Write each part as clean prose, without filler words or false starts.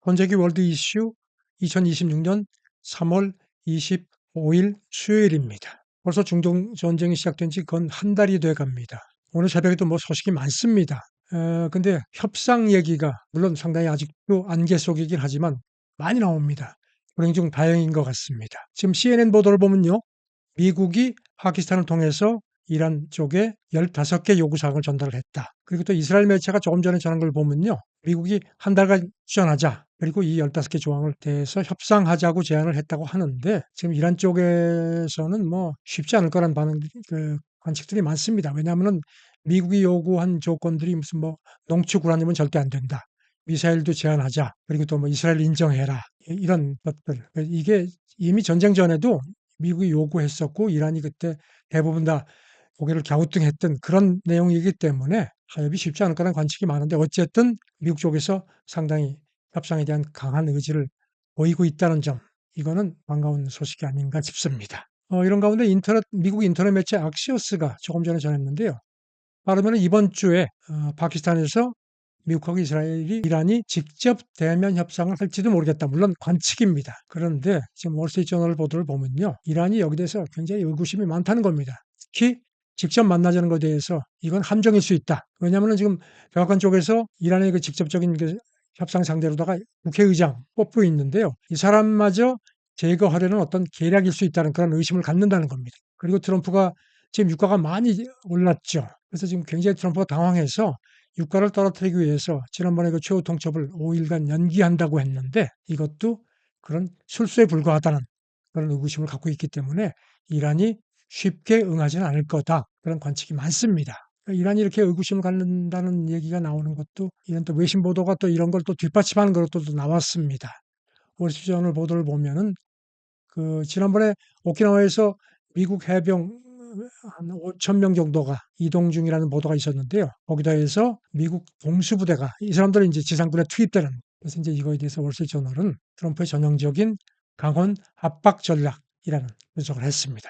권재기 월드 이슈 2026년 3월 25일 수요일입니다. 벌써 중동 전쟁이 시작된 지 건 한 달이 돼 갑니다. 오늘 새벽에도 뭐 소식이 많습니다. 근데 협상 얘기가 물론 상당히 아직도 안개 속이긴 하지만 많이 나옵니다. 불행 중 다행인 것 같습니다. 지금 CNN 보도를 보면요. 미국이 파키스탄을 통해서 이란 쪽에 15개 요구사항을 전달을 했다. 그리고 또 이스라엘 매체가 조금 전에 전한 걸 보면요. 미국이 한 달간 휴전하자. 그리고 이 15개 조항을 대해서 협상하자고 제안을 했다고 하는데 지금 이란 쪽에서는 뭐 쉽지 않을 거란 관측들이 많습니다. 왜냐하면 미국이 요구한 조건들이 무슨 뭐 농축 우라늄은 절대 안 된다. 미사일도 제한하자. 그리고 또 뭐 이스라엘 인정해라. 이런 것들. 이게 이미 전쟁 전에도 미국이 요구했었고 이란이 그때 대부분 다 고개를 갸우뚱했던 그런 내용이기 때문에 타협이 쉽지 않을 거라는 관측이 많은데 어쨌든 미국 쪽에서 상당히 협상에 대한 강한 의지를 보이고 있다는 점, 이거는 반가운 소식이 아닌가 싶습니다. 이런 가운데 미국 인터넷 매체 악시오스가 조금 전에 전했는데요. 빠르면 이번 주에 파키스탄에서 미국하고 이란이 직접 대면 협상을 할지도 모르겠다. 물론 관측입니다. 그런데 지금 월스트리트저널 보도를 보면요. 이란이 여기 대해서 굉장히 의구심이 많다는 겁니다. 특히 직접 만나자는 것에 대해서 이건 함정일 수 있다. 왜냐하면 지금 백악관 쪽에서 이란의 그 직접적인 그 협상 상대로다가 국회의장 뽑고 있는데요. 이 사람마저 제거하려는 어떤 계략일 수 있다는 그런 의심을 갖는다는 겁니다. 그리고 트럼프가 지금 유가가 많이 올랐죠. 그래서 지금 굉장히 트럼프가 당황해서 유가를 떨어뜨리기 위해서 지난번에 그 최후 통첩을 5일간 연기한다고 했는데 이것도 그런 술수에 불과하다는 그런 의구심을 갖고 있기 때문에 이란이 쉽게 응하지는 않을 거다. 그런 관측이 많습니다. 이란이 이렇게 의구심을 갖는다는 얘기가 나오는 것도 이런 또 외신 보도가 또 이런 걸 또 뒷받침하는 것도 나왔습니다. 월스트리트저널 보도를 보면은 그 지난번에 오키나와에서 미국 해병 한 5천 명 정도가 이동 중이라는 보도가 있었는데요. 거기다 해서 미국 공수부대가 이 사람들은 이제 지상군에 투입되는, 그래서 이제 이거에 대해서 월스트리트저널은 트럼프의 전형적인 강원 압박 전략이라는 분석을 했습니다.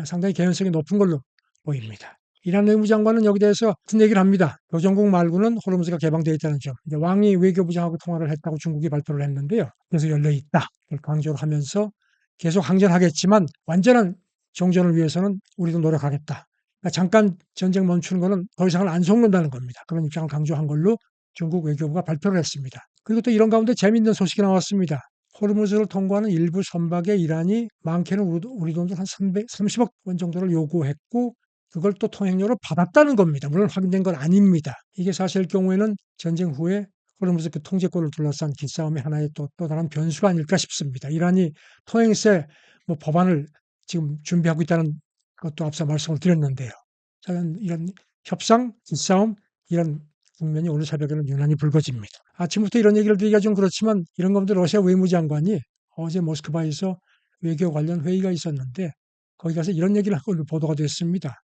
상당히 개연성이 높은 걸로 보입니다. 이란 외무장관은 여기 대해서 무슨 얘기를 합니다. 교정국 말고는 호르무즈가 개방되어 있다는 점. 왕이 외교부장하고 통화를 했다고 중국이 발표를 했는데요. 그래서 열려 있다. 강조를 하면서 계속 항전하겠지만 완전한 정전을 위해서는 우리도 노력하겠다. 그러니까 잠깐 전쟁 멈추는 것은 더 이상은 안 속는다는 겁니다. 그런 입장을 강조한 걸로 중국 외교부가 발표를 했습니다. 그리고 또 이런 가운데 재미있는 소식이 나왔습니다. 호르무즈를 통과하는 일부 선박에 이란이 많게는 우리 돈으로 한 30억 원 정도를 요구했고 그걸 또 통행료로 받았다는 겁니다. 물론 확인된 건 아닙니다. 이게 사실 경우에는 전쟁 후에 호르무즈 그 통제권을 둘러싼 기싸움의 하나의 또 다른 변수가 아닐까 싶습니다. 이란이 통행세 뭐 법안을 지금 준비하고 있다는 것도 앞서 말씀을 드렸는데요. 이런 협상, 기싸움, 이런 국면이 오늘 새벽에는 유난히 불거집니다. 아침부터 이런 얘기를 드리기가 좀 그렇지만 이런 겁니다. 러시아 외무장관이 어제 모스크바에서 외교 관련 회의가 있었는데 거기 가서 이런 얘기를 한 걸로 보도가 됐습니다.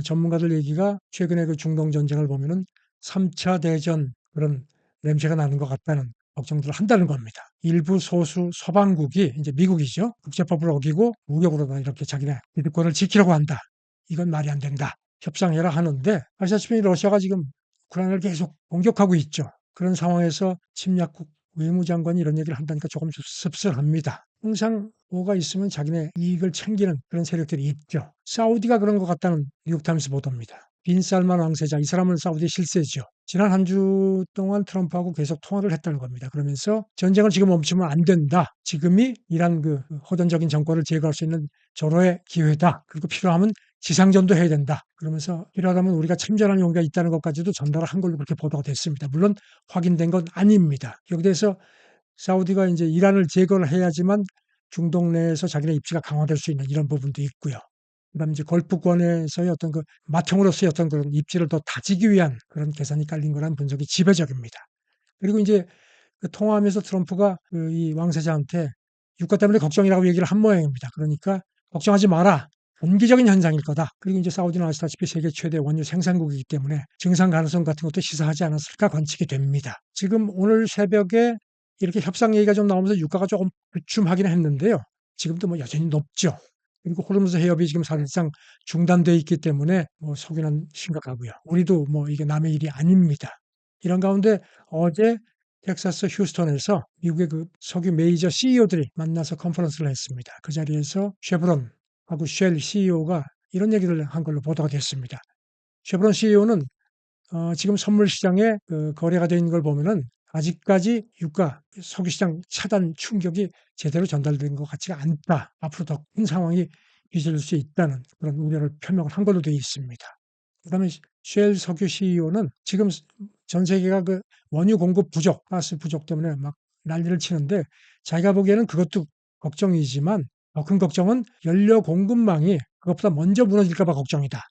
전문가들 얘기가 최근에 그 중동 전쟁을 보면은 3차 대전 그런 냄새가 나는 것 같다는 걱정들을 한다는 겁니다. 일부 소수 서방국이 이제 미국이죠. 국제법을 어기고 무력으로 이렇게 자기네 기득권을 지키려고 한다. 이건 말이 안 된다. 협상해라 하는데 아시다시피 러시아가 지금 우크라이나를 계속 공격하고 있죠. 그런 상황에서 침략국 외무장관이 이런 얘기를 한다니까 조금 씁쓸합니다. 항상 뭐가 있으면 자기네 이익을 챙기는 그런 세력들이 있죠. 사우디가 그런 것 같다는 뉴욕타임스 보도입니다. 빈 살만 왕세자, 이 사람은 사우디 실세죠. 지난 한 주 동안 트럼프하고 계속 통화를 했다는 겁니다. 그러면서 전쟁을 지금 멈추면 안 된다. 지금이 이란 그 호전적인 정권을 제거할 수 있는 절호의 기회다. 그리고 필요하면 지상전도 해야 된다. 그러면서 필요하다면 우리가 참전할 용기가 있다는 것까지도 전달을 한 걸로 그렇게 보도가 됐습니다. 물론 확인된 건 아닙니다. 여기 대해서 사우디가 이제 이란을 제거를 해야지만 중동 내에서 자기네 입지가 강화될 수 있는 이런 부분도 있고요. 그다음에 이제 걸프권에서의 어떤 그 맏형으로서의 어떤 그런 입지를 더 다지기 위한 그런 계산이 깔린 거라는 분석이 지배적입니다. 그리고 이제 그 통화하면서 트럼프가 그 이 왕세자한테 유가 때문에 걱정이라고 얘기를 한 모양입니다. 그러니까 걱정하지 마라. 단기적인 현상일 거다. 그리고 이제 사우디는 아시다시피 세계 최대 원유 생산국이기 때문에 증산 가능성 같은 것도 시사하지 않았을까 관측이 됩니다. 지금 오늘 새벽에 이렇게 협상 얘기가 좀 나오면서 유가가 조금 주춤하기는 했는데요. 지금도 뭐 여전히 높죠. 그리고 호르무즈 해협이 지금 사실상 중단돼 있기 때문에 뭐 석유는 심각하고요. 우리도 뭐 이게 남의 일이 아닙니다. 이런 가운데 어제 텍사스 휴스턴에서 미국의 그 석유 메이저 CEO들이 만나서 컨퍼런스를 했습니다. 그 자리에서 쉐브론하고 쉘 CEO가 이런 얘기를 한 걸로 보도가 됐습니다. 쉐브론 CEO는 지금 선물 시장에 그 거래가 되어 있는 걸 보면은 아직까지 유가, 석유 시장 차단 충격이 제대로 전달된 것 같지가 않다. 앞으로 더 큰 상황이 빚어질 수 있다는 그런 우려를 표명을 한 걸로 되어 있습니다. 그다음에 쉘 석유 CEO는 지금 전 세계가 그 원유 공급 부족, 가스 부족 때문에 막 난리를 치는데 자기가 보기에는 그것도 걱정이지만 더 큰 걱정은 연료 공급망이 그것보다 먼저 무너질까 봐 걱정이다.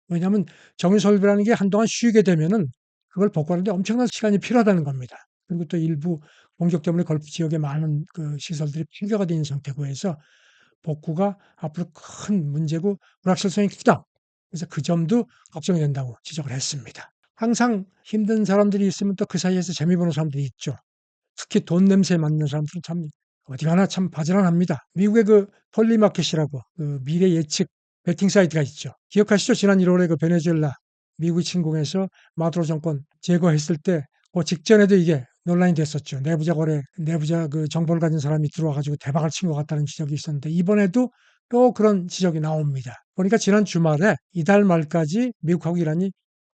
왜냐하면 정유 설비라는 게 한동안 쉬게 되면은 그걸 복구하는데 엄청난 시간이 필요하다는 겁니다. 그리고 또 일부 공격 때문에 걸프 지역에 많은 그 시설들이 폐교가 돼 있는 상태고 해서 복구가 앞으로 큰 문제고 불확실성이 크다. 그래서 그 점도 걱정이 된다고 지적을 했습니다. 항상 힘든 사람들이 있으면 또 그 사이에서 재미 보는 사람들이 있죠. 특히 돈 냄새 맡는 사람들은 참 어디 가나 참 바지런합니다. 미국의 그 폴리마켓이라고 그 미래 예측 베팅 사이트가 있죠. 기억하시죠? 지난 1월에 그 베네수엘라 미국이 침공해서 마두로 정권 제거했을 때 그 직전에도 이게 논란이 됐었죠. 내부자 거래, 내부자 그 정보를 가진 사람이 들어와가지고 대박을 친 것 같다는 지적이 있었는데 이번에도 또 그런 지적이 나옵니다. 보니까 지난 주말에 이달 말까지 미국하고 이란이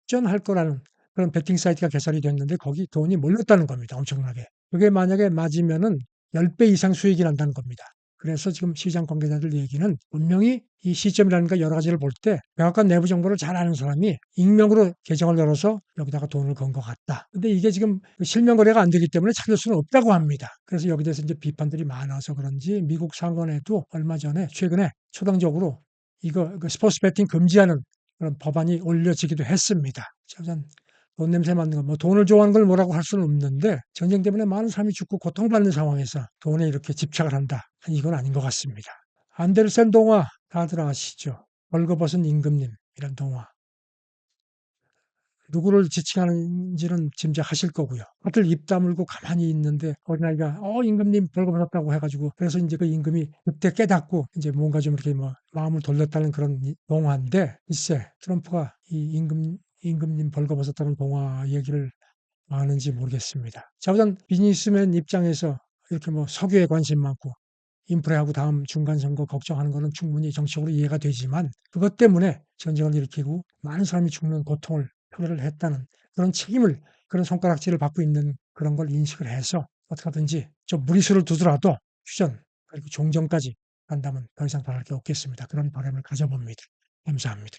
휴전할 거라는 그런 베팅 사이트가 개설이 됐는데 거기 돈이 몰렸다는 겁니다. 엄청나게. 그게 만약에 맞으면은 10배 이상 수익이 난다는 겁니다. 그래서 지금 시장 관계자들 얘기는 분명히 이 시점이라든가 여러 가지를 볼 때 백악관 내부 정보를 잘 아는 사람이 익명으로 계정을 열어서 여기다가 돈을 건 것 같다. 근데 이게 지금 실명 거래가 안 되기 때문에 찾을 수는 없다고 합니다. 그래서 여기 대해서 이제 비판들이 많아서 그런지 미국 상원에도 얼마 전에 최근에 초당적으로 이거 스포츠 배팅 금지하는 그런 법안이 올려지기도 했습니다. 돈 냄새 맡는 거, 뭐 돈을 좋아하는 걸 뭐라고 할 수는 없는데 전쟁 때문에 많은 사람이 죽고 고통받는 상황에서 돈에 이렇게 집착을 한다. 이건 아닌 것 같습니다. 안데르센 동화 다들 아시죠? 벌거벗은 임금님이란 동화. 누구를 지칭하는지는 짐작하실 거고요. 다들 입 다물고 가만히 있는데 어린아이가 임금님 벌거벗었다고 해가지고 그래서 이제 그 임금이 그때 깨닫고 이제 뭔가 좀 이렇게 뭐 마음을 돌렸다는 그런 동화인데 글쎄 트럼프가 이 임금님 벌거벗었다는 동화 얘기를 아는지 모르겠습니다. 자, 우선 비즈니스맨 입장에서 이렇게 뭐 석유에 관심 많고 인프레하고 다음 중간선거 걱정하는 것은 충분히 정치적으로 이해가 되지만 그것 때문에 전쟁을 일으키고 많은 사람이 죽는 고통을 표현을 했다는 그런 책임을 그런 손가락질을 받고 있는 그런 걸 인식을 해서 어떻게 하든지 좀 무리수를 두더라도 휴전 그리고 종전까지 간다면 더 이상 바랄 게 없겠습니다. 그런 바람을 가져봅니다. 감사합니다.